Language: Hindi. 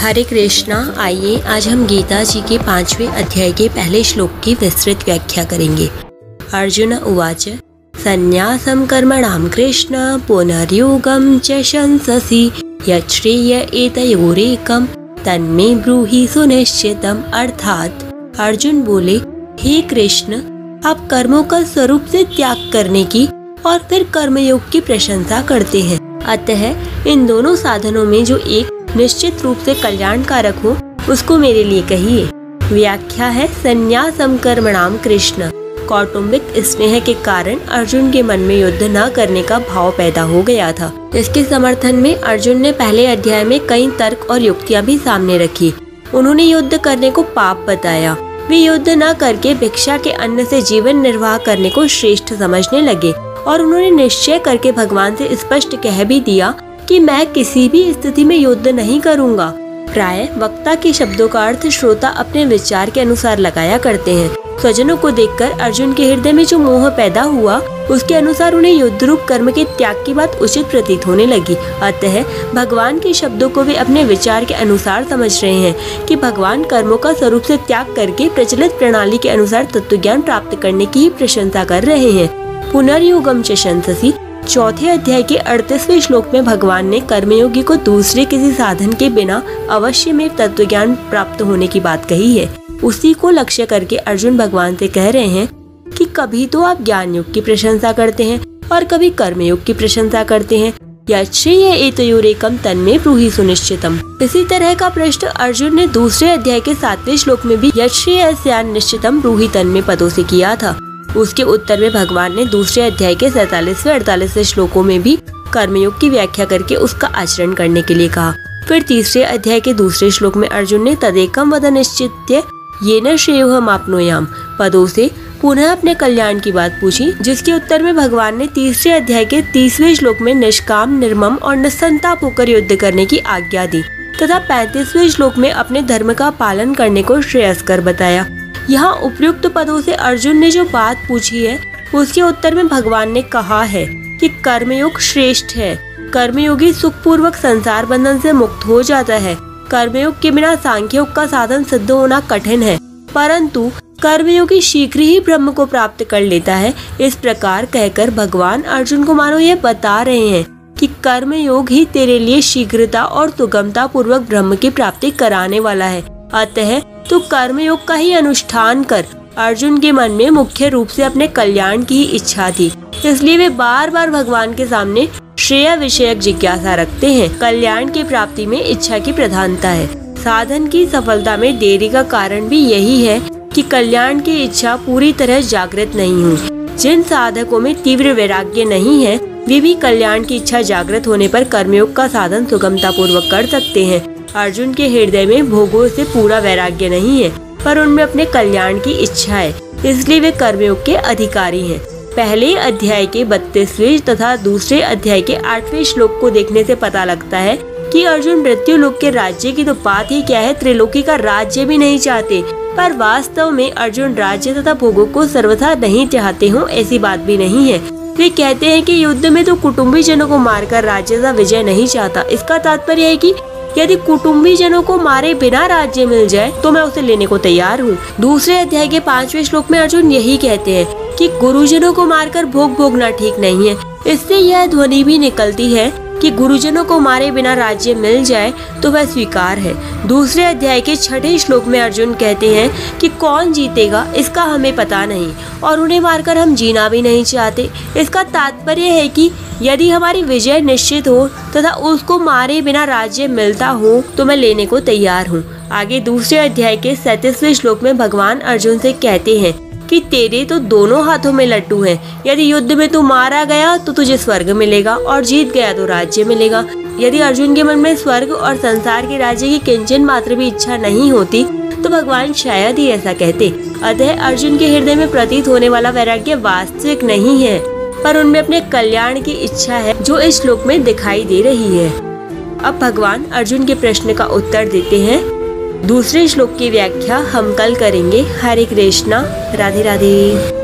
हरे कृष्णा। आइए आज हम गीता जी के 5वें अध्याय के पहले श्लोक की विस्तृत व्याख्या करेंगे। अर्जुन उवाच संन्यासं कर्मणां कृष्ण पुनर्योगं च शंससि यच्छ्रेय एतयोरेकं तन्मे ब्रूहि सुनिश्चितम्। अर्थात अर्जुन बोले, हे कृष्ण, आप कर्मों का स्वरूप से त्याग करने की और फिर कर्मयोग की प्रशंसा करते हैं, अतः इन दोनों साधनों में जो एक निश्चित रूप से कल्याणकारक हो उसको मेरे लिए कहिए। व्याख्या है संन्यासं कर्मणां कृष्ण। कौटुंबिक स्नेह के कारण अर्जुन के मन में युद्ध न करने का भाव पैदा हो गया था। इसके समर्थन में अर्जुन ने पहले अध्याय में कई तर्क और युक्तियां भी सामने रखी। उन्होंने युद्ध करने को पाप बताया। वे युद्ध न करके भिक्षा के अन्न से जीवन निर्वाह करने को श्रेष्ठ समझने लगे और उन्होंने निश्चय करके भगवान से स्पष्ट कह भी दिया कि मैं किसी भी स्थिति में युद्ध नहीं करूंगा। प्रायः वक्ता के शब्दों का अर्थ श्रोता अपने विचार के अनुसार लगाया करते हैं। स्वजनों को देखकर अर्जुन के हृदय में जो मोह पैदा हुआ उसके अनुसार उन्हें युद्ध रूप कर्म के त्याग की बात उचित प्रतीत होने लगी। अतः भगवान के शब्दों को वे अपने विचार के अनुसार समझ रहे हैं कि भगवान कर्मों का स्वरूप से त्याग करके प्रचलित प्रणाली के अनुसार तत्व ज्ञान प्राप्त करने की ही प्रशंसा कर रहे हैं। पुनर्योगम च शंससि चौथे अध्याय के 38वें श्लोक में भगवान ने कर्मयोगी को दूसरे किसी साधन के बिना अवश्य में तत्व ज्ञान प्राप्त होने की बात कही है। उसी को लक्ष्य करके अर्जुन भगवान से कह रहे हैं कि कभी तो आप ज्ञान योग की प्रशंसा करते हैं और कभी कर्मयोग की प्रशंसा करते हैं। यच्छ्रेय एतयोरेकं तन्मे ब्रूहि सुनिश्चितम्। इसी तरह का प्रश्न अर्जुन ने दूसरे अध्याय के 7वें श्लोक में भी यच्छ्रेय निश्चितम् ब्रूहि तन्मे पदों से किया था। उसके उत्तर में भगवान ने दूसरे अध्याय के 47वें 48वें श्लोकों में भी कर्मयोग की व्याख्या करके उसका आचरण करने के लिए कहा। फिर तीसरे अध्याय के दूसरे श्लोक में अर्जुन ने तदेकं वद निश्चित्य येन श्रेयोहमाप्नुयाम पदों से पुनः अपने कल्याण की बात पूछी, जिसके उत्तर में भगवान ने तीसरे अध्याय के 30वें श्लोक में निष्काम, निर्मम और निस्संताप होकर युद्ध करने की आज्ञा दी तथा 35वें श्लोक में अपने धर्म का पालन करने को श्रेयस्कर बताया। यहाँ उपयुक्त पदों से अर्जुन ने जो बात पूछी है उसके उत्तर में भगवान ने कहा है कि कर्मयोग श्रेष्ठ है। कर्मयोगी सुखपूर्वक संसार बंधन से मुक्त हो जाता है। कर्मयोग के बिना सांख्य योग का साधन सिद्ध होना कठिन है, परंतु कर्मयोगी शीघ्र ही ब्रह्म को प्राप्त कर लेता है। इस प्रकार कहकर भगवान अर्जुन को मानो ये बता रहे हैं कि कर्मयोग ही तेरे लिए शीघ्रता और सुगमता पूर्वक ब्रह्म की प्राप्ति कराने वाला है। अतः तो कर्मयोग का ही अनुष्ठान कर। अर्जुन के मन में मुख्य रूप से अपने कल्याण की ही इच्छा थी, इसलिए वे बार बार भगवान के सामने श्रेय विषयक जिज्ञासा रखते हैं। कल्याण की प्राप्ति में इच्छा की प्रधानता है। साधन की सफलता में देरी का कारण भी यही है कि कल्याण की इच्छा पूरी तरह जागृत नहीं हुई। जिन साधकों में तीव्र वैराग्य नहीं है वे भी कल्याण की इच्छा जागृत होने पर कर्मयोग का साधन सुगमता पूर्वक कर सकते हैं। अर्जुन के हृदय में भोगों से पूरा वैराग्य नहीं है, पर उनमें अपने कल्याण की इच्छा है, इसलिए वे कर्मयोग के अधिकारी हैं। पहले अध्याय के 32वें तथा दूसरे अध्याय के 8वें श्लोक को देखने से पता लगता है कि अर्जुन मृत्यु लोक के राज्य की तो बात ही क्या है, त्रिलोकी का राज्य भी नहीं चाहते। पर वास्तव में अर्जुन राज्य तथा भोगों को सर्वथा नहीं चाहते हो, ऐसी बात भी नहीं है। वे कहते हैं कि युद्ध में तो कुटुंबी जनों को मारकर राज्य का विजय नहीं चाहता। इसका तात्पर्य है कि यदि कुटुंबी जनों को मारे बिना राज्य मिल जाए तो मैं उसे लेने को तैयार हूँ। दूसरे अध्याय के 5वें श्लोक में अर्जुन यही कहते हैं कि गुरुजनों को मारकर भोग भोगना ठीक नहीं है। इससे यह ध्वनि भी निकलती है कि गुरुजनों को मारे बिना राज्य मिल जाए तो वह स्वीकार है। दूसरे अध्याय के 6वें श्लोक में अर्जुन कहते हैं कि कौन जीतेगा इसका हमें पता नहीं और उन्हें मारकर हम जीना भी नहीं चाहते। इसका तात्पर्य है कि यदि हमारी विजय निश्चित हो तथा उसको मारे बिना राज्य मिलता हो तो मैं लेने को तैयार हूँ। आगे दूसरे अध्याय के 37वें श्लोक में भगवान अर्जुन से कहते हैं कि तेरे तो दोनों हाथों में लट्टू हैं। यदि युद्ध में तू मारा गया तो तुझे स्वर्ग मिलेगा और जीत गया तो राज्य मिलेगा। यदि अर्जुन के मन में स्वर्ग और संसार के राज्य की किंचन मात्र भी इच्छा नहीं होती तो भगवान शायद ही ऐसा कहते। अतः अर्जुन के हृदय में प्रतीत होने वाला वैराग्य वास्तविक नहीं है, पर उनमें अपने कल्याण की इच्छा है जो इस श्लोक में दिखाई दे रही है। अब भगवान अर्जुन के प्रश्न का उत्तर देते हैं। दूसरे श्लोक की व्याख्या हम कल करेंगे। हरे कृष्णा, राधे राधे।